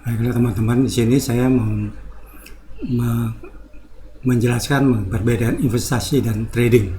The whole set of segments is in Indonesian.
Baiklah teman-teman, di sini saya mau menjelaskan perbedaan investasi dan trading.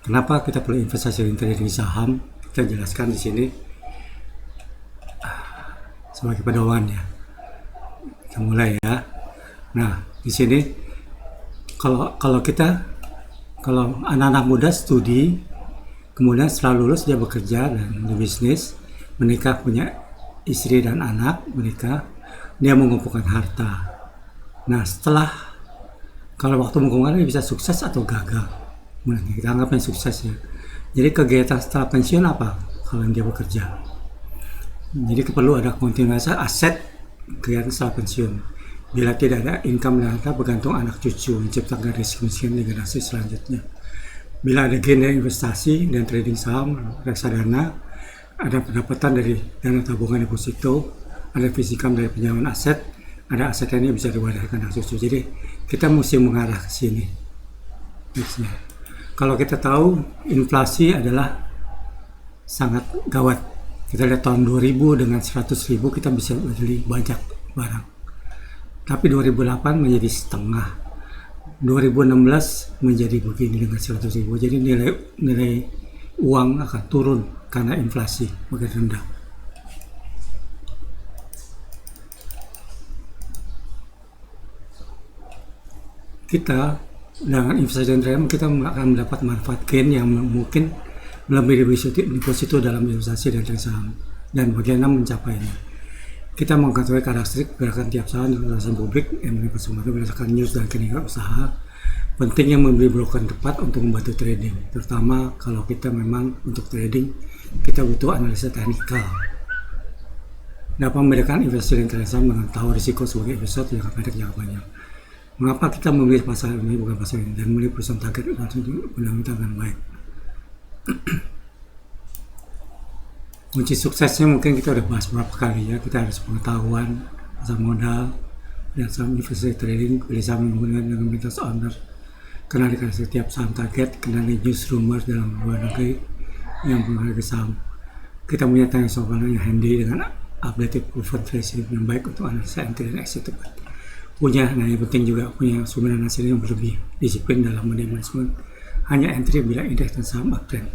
Kenapa kita perlu investasi dan trading saham? Kita jelaskan di sini sebagai pedoman ya. Kita mulai ya. Nah, di sini kalau anak-anak muda studi, kemudian setelah lulus dia bekerja dan berbisnis, menikah, punya istri dan anak, menikah, dia mengumpulkan harta. Nah, kalau waktu mengumpulkan dia bisa sukses atau gagal. Nah, kita anggapnya sukses ya. Jadi kegiatan setelah pensiun apa kalau dia bekerja? Jadi perlu ada kontinuasi aset kegiatan setelah pensiun. Bila tidak ada income dan harta, bergantung anak cucu, menciptakan risiko miskin di generasi selanjutnya. Bila ada gain dari investasi dan trading saham, reksadana, ada pendapatan dari dana tabungan deposito, ada fixed income dari pinjaman aset, ada aset yang bisa diwariskan anak cucu. Jadi kita mesti mengarah ke sini. Nextnya. Kalau kita tahu inflasi adalah sangat gawat. Kita lihat tahun 2000 dengan 100.000 kita bisa beli banyak barang. Tapi 2008 menjadi setengah. 2016 menjadi begini dengan 100.000. Jadi nilai uang akan turun karena inflasi makin rendah. Kita dengan investasi dan trading kita akan mendapat manfaat gain yang mungkin melebihi deposito dalam investasi dan trading saham, dan bagaimana mencapainya. Kita mengetahui karakteristik gerakan tiap saham di pasar publik yang melibat semua berdasarkan news dan kinerja usaha. Pentingnya membeli broker tepat untuk membantu trading, terutama kalau kita memang untuk trading kita butuh analisa teknikal. Dapat membedakan investasi dan trading saham dengan tahu risiko sebagai investor jangka pendek jangka panjang. Mengapa kita memilih pasar ini bukan pasar ini, dan memilih perusahaan target untuk fundamental dengan baik. Kunci suksesnya mungkin kita udah bahas beberapa kali ya. Kita harus pengetahuan pasar modal dan saham investasi trading, pilih saham menggunakan dengan lintas owner, kenali setiap saham target, kenali news rumor dalam luar negeri yang mengenai saham. Kita punya teknik software yang handy dengan updated proven tracing yang baik untuk analisa entry dan exit tepat. Yang penting juga punya sumber dana yang berlebih, disiplin dalam money management, hanya entry bila indeks dan saham uptrend,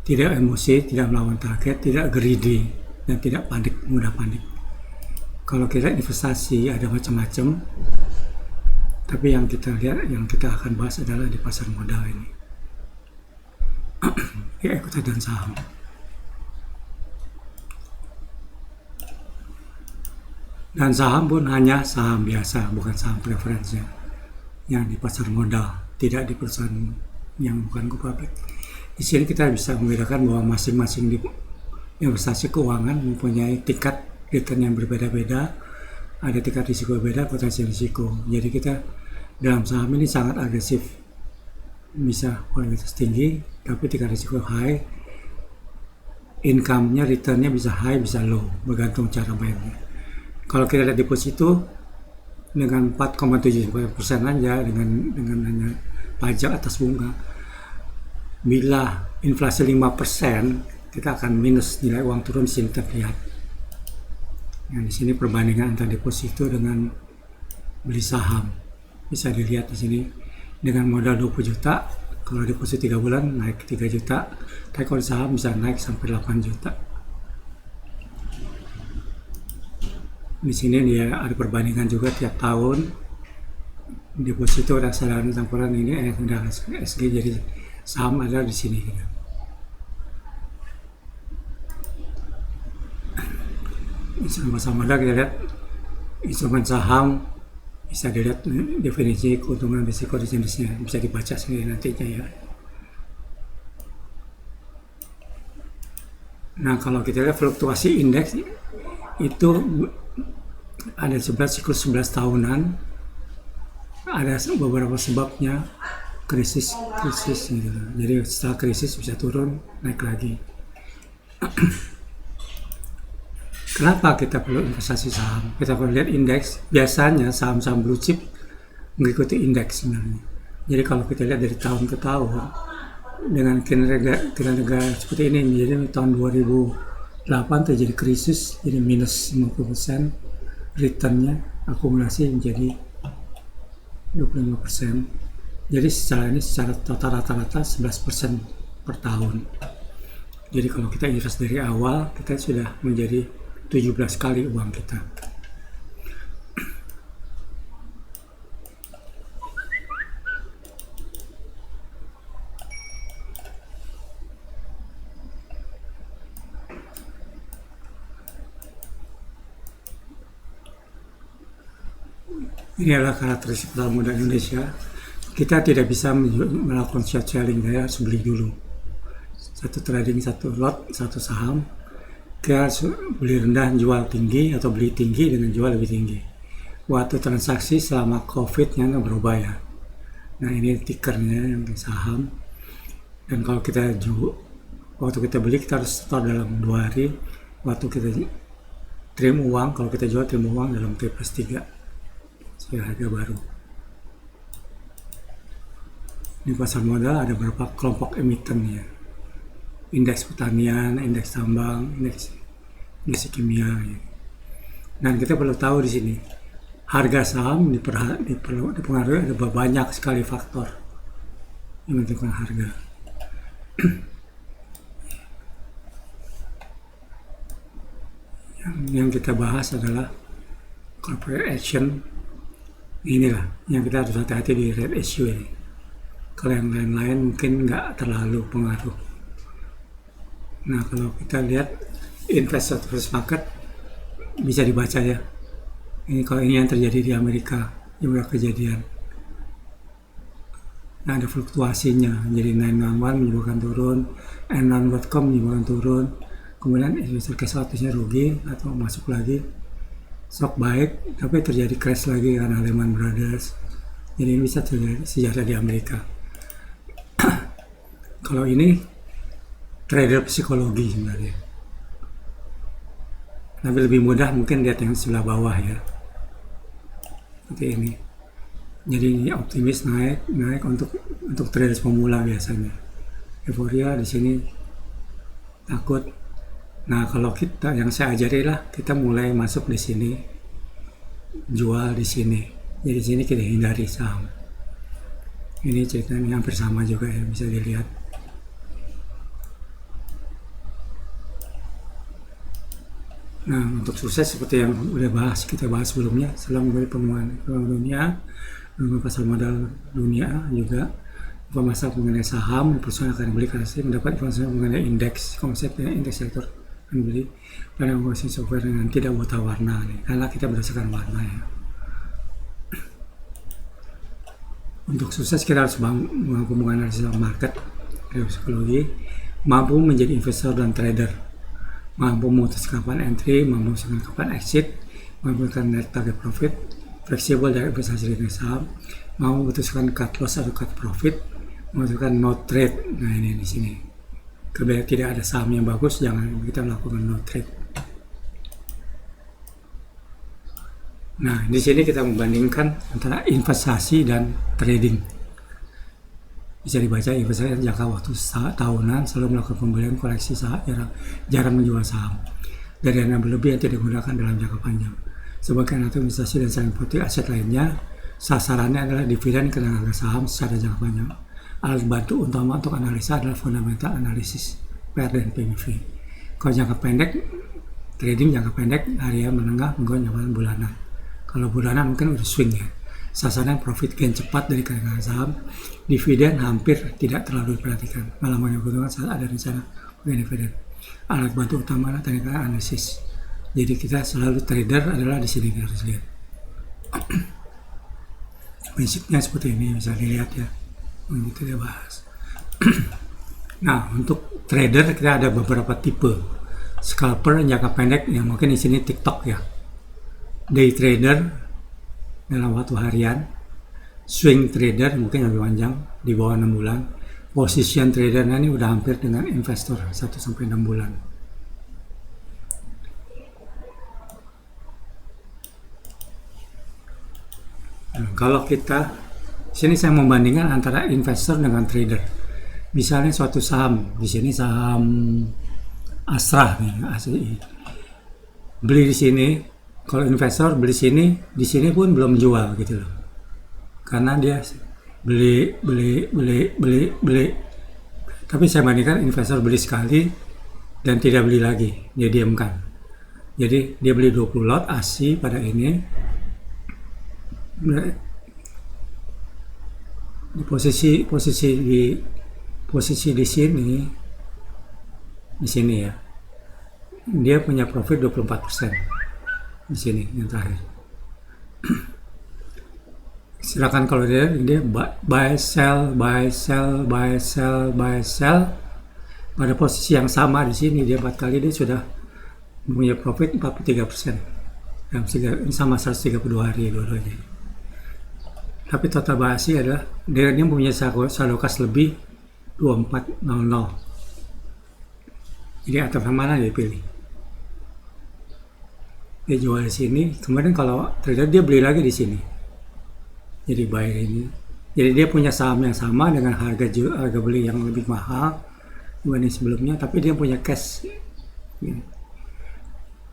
tidak emosi, tidak melawan target, tidak greedy, dan tidak mudah panik. Kalau kita investasi ada macam-macam, tapi yang kita lihat, yang kita akan bahas adalah di pasar modal ini, ya ekuiti dan saham. Dan saham pun hanya saham biasa, bukan saham preferensinya yang di pasar modal, tidak di perusahaan yang bukan go public. Di sini kita bisa membedakan bahwa masing-masing di investasi keuangan mempunyai tingkat return yang berbeda-beda, ada tingkat risiko berbeda, potensi risiko. Jadi kita dalam saham ini sangat agresif, bisa kualitas tinggi, tapi tingkat risiko high, income-nya, return-nya bisa high, bisa low, bergantung cara mainnya. Kalau kita lihat deposito dengan 4,7% aja dengan hanya pajak atas bunga, bila inflasi 5%, kita akan minus, nilai uang turun. Di sini terlihat. Yang di sini perbandingan antara deposito dengan beli saham bisa dilihat di sini. Dengan modal 20 juta, kalau deposito 3 bulan naik 3 juta, tapi kalau saham bisa naik sampai 8 juta. Di sini dia ada perbandingan juga tiap tahun deposito reksadana campuran ini udah SG, jadi saham ada di sini gitu. Sama-sama ada kita lihat instrumen saham, bisa dilihat definisi keuntungan risiko di jenisnya, bisa dibaca sendiri nantinya ya. Nah, kalau kita lihat fluktuasi indeks itu ada siklus 11 tahunan, ada beberapa sebabnya, krisis gitu. Jadi setelah krisis bisa turun, naik lagi. Kenapa kita perlu investasi saham? Kita perlu lihat indeks. Biasanya saham-saham blue chip mengikuti indeks sebenarnya. Jadi kalau kita lihat dari tahun ke tahun dengan kinerja seperti ini, jadi tahun 2008 terjadi krisis, jadi minus 50%. returnnya akumulasi menjadi 25%. Jadi secara total rata-rata 11% per tahun. Jadi kalau kita invest dari awal, kita sudah menjadi 17 kali uang kita. Ini adalah karakteristik pasar modal Indonesia. Kita tidak bisa melakukan short selling, saya harus beli dulu. Satu trading, satu lot, satu saham. Kita harus beli rendah, jual tinggi, atau beli tinggi dengan jual lebih tinggi. Waktu transaksi selama COVID-nya nggak berubah ya. Nah ini tickernya yang saham. Dan kalau kita waktu kita beli kita harus store dalam 2 hari. Waktu kita terima uang, kalau kita jual terima uang dalam T+3. Harga baru. Di pasar modal ada beberapa kelompok emiten ya. Indeks pertanian, indeks tambang, indeks kimia. Ya. Dan kita perlu tahu di sini harga saham dipengaruhi ada banyak sekali faktor yang menentukan harga. yang kita bahas adalah corporate action. Inilah yang kita harus hati-hati di red issue ini. Kalau yang lain-lain mungkin nggak terlalu pengaruh. Nah kalau kita lihat investor versus market bisa dibaca ya. Ini kalau ini yang terjadi di Amerika, juga kejadian. Nah ada fluktuasinya. Jadi 911 menyebabkan turun, Enron.com menyebabkan turun. Kemudian investor cash outnya rugi atau masuk lagi. Stok baik, tapi terjadi crash lagi karena Lehman Brothers. Jadi ini bisa terjadi sejarah di Amerika. Kalau ini trader psikologi sebenarnya. Tapi lebih mudah mungkin lihat yang sebelah bawah ya. Seperti ini. Jadi ini optimis naik untuk traders pemula biasanya. Euforia di sini takut. Nah kalau kita yang saya ajari lah kita mulai masuk di sini, jual di sini. Jadi di sini kita hindari saham. Ini ceritanya hampir sama juga ya, bisa dilihat. Nah untuk sukses seperti yang udah kita bahas sebelumnya, selama dari penguatan dunia, pasar modal dunia juga, informasi mengenai saham, perusahaan akan dibeli karena mendapat informasi mengenai indeks, konsepnya indeks sektor beli pada menggunakan software dengan tidak buta warna nih, karena kita berdasarkan warna ya. Untuk sukses kita harus mampu menganalisis market, psikologi, mampu menjadi investor dan trader, mampu memutuskan kapan entry, mampu memutuskan kapan exit, mampu memutuskan net target profit, fleksibel dari investasi dengan saham, mampu memutuskan cut loss atau cut profit, memutuskan no trade. Nah ini di sini. Kalau tidak ada saham yang bagus, jangan kita melakukan no trade. Nah, di sini kita membandingkan antara investasi dan trading. Bisa dibaca investasi jangka waktu tahunan, selalu melakukan pembelian koleksi saham, jarang menjual saham. Dari dana berlebih yang tidak digunakan dalam jangka panjang. Sebagai alternatif investasi dan selain politik aset lainnya, sasarannya adalah dividen ke harga saham secara jangka panjang. Alat bantu utama untuk analisa adalah fundamental analisis, PER dan PBV. Kalau jangka pendek, trading jangka pendek, harian, menengah, mingguan, jangka bulanan. Kalau bulanan mungkin udah swing ya. Sasaran profit gain cepat dari kenaikan saham, dividen hampir tidak terlalu diperhatikan. Malah menguntungkan saat ada rencana dividen. Alat bantu utama adalah teknik analisis. Jadi kita selalu trader adalah di sini kita harus lihat. Prinsipnya seperti ini bisa dilihat ya. Kita bahas. Nah, untuk trader kita ada beberapa tipe. Scalper jangka pendek yang mungkin di sini TikTok ya. Day trader dalam waktu harian. Swing trader mungkin lebih panjang di bawah 6 bulan. Position trader ini udah hampir dengan investor 1 sampai 6 bulan. Nah, kalau kita sini saya membandingkan antara investor dengan trader. Misalnya suatu saham, di sini saham Astra nih, ASI. Beli di sini, Kalau investor beli sini, di sini pun belum jual gitu loh. Karena dia beli. Tapi saya bandingkan investor beli sekali dan tidak beli lagi, dia diamkan. Jadi dia beli 20 lot ASI pada ini. Di posisi di sini ya. Dia punya profit 24% di sini yang terakhir. Silakan kalau dia buy sell pada posisi yang sama di sini, dia 4 kali dia sudah punya profit 43% dalam sama 132 hari dua-duanya. Tapi total basi adalah dia punya saldo kas lebih 2400. Jadi atau yang mana dia pilih? Dia jual di sini, kemudian kalau ternyata dia beli lagi di sini. Jadi buyer ini. Jadi dia punya saham yang sama dengan harga beli yang lebih mahal dibanding sebelumnya, tapi dia punya cash.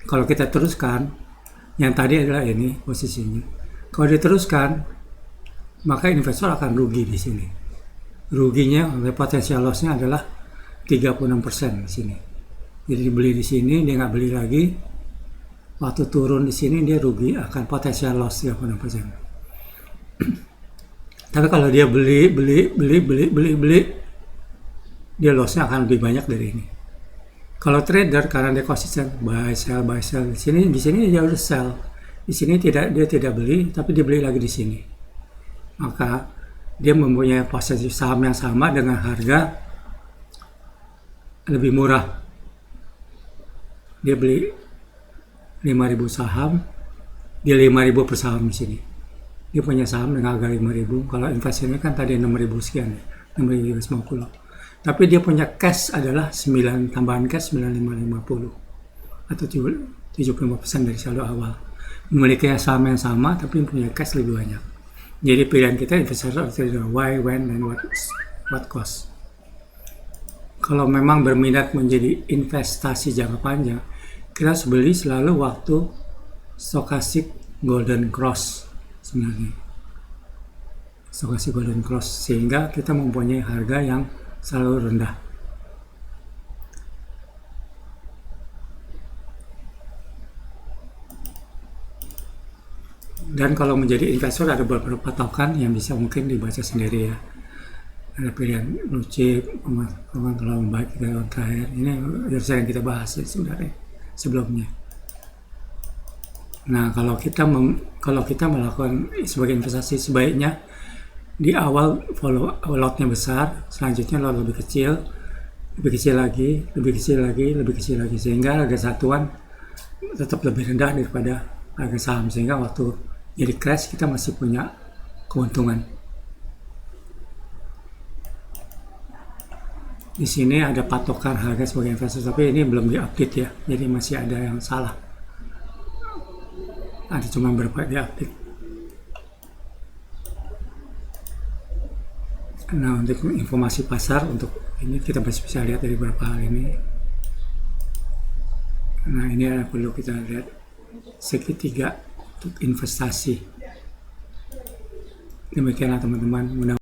Kalau kita teruskan, yang tadi adalah ini posisinya. Kalau diteruskan, maka investor akan rugi di sini. Ruginya, potensial lossnya adalah 36% di sini. Jadi dibeli di sini, dia nggak beli lagi. Waktu turun di sini dia rugi, akan potensial loss 36%. Tapi kalau dia beli, dia lossnya akan lebih banyak dari ini. Kalau trader karena dia konsisten buy sell di sini dia udah sell. Di sini dia tidak beli, tapi dia beli lagi di sini. Maka dia mempunyai posisi saham yang sama dengan harga lebih murah. Dia beli 5.000 saham, dia 5.000 per saham di sini. Dia punya saham dengan harga 5.000. Kalau investasinya kan tadi 6.000 sekian, 6.050. Tapi dia punya cash adalah 9 tambahan cash 9.550 atau 75% dari saldo awal. Memiliki saham yang sama tapi punya cash lebih banyak. Jadi pilihan kita investor adalah why, when, and what cost. Kalau memang berminat menjadi investasi jangka panjang, kita harus beli selalu waktu stochastic golden cross sebenarnya. Stochastic golden cross sehingga kita mempunyai harga yang selalu rendah. Dan kalau menjadi investor ada beberapa patokan yang bisa mungkin dibaca sendiri ya. Ada pilihan blue chip, kalau baik dan terakhir. Ini yang kita bahas ya, sebenarnya sebelumnya. Nah, kalau kita melakukan sebagai investasi sebaiknya di awal lotnya besar, selanjutnya lot lebih kecil lagi, sehingga harga satuan tetap lebih rendah daripada harga saham, sehingga waktu jadi crash kita masih punya keuntungan. Di sini ada patokan harga sebagai investor, tapi ini belum diupdate ya, jadi masih ada yang salah. Ada cuma berapa diupdate. Nah, untuk informasi pasar untuk ini kita masih bisa lihat dari beberapa hal ini. Nah, ini adalah perlu kita lihat segitiga untuk investasi. Demikianlah teman-teman.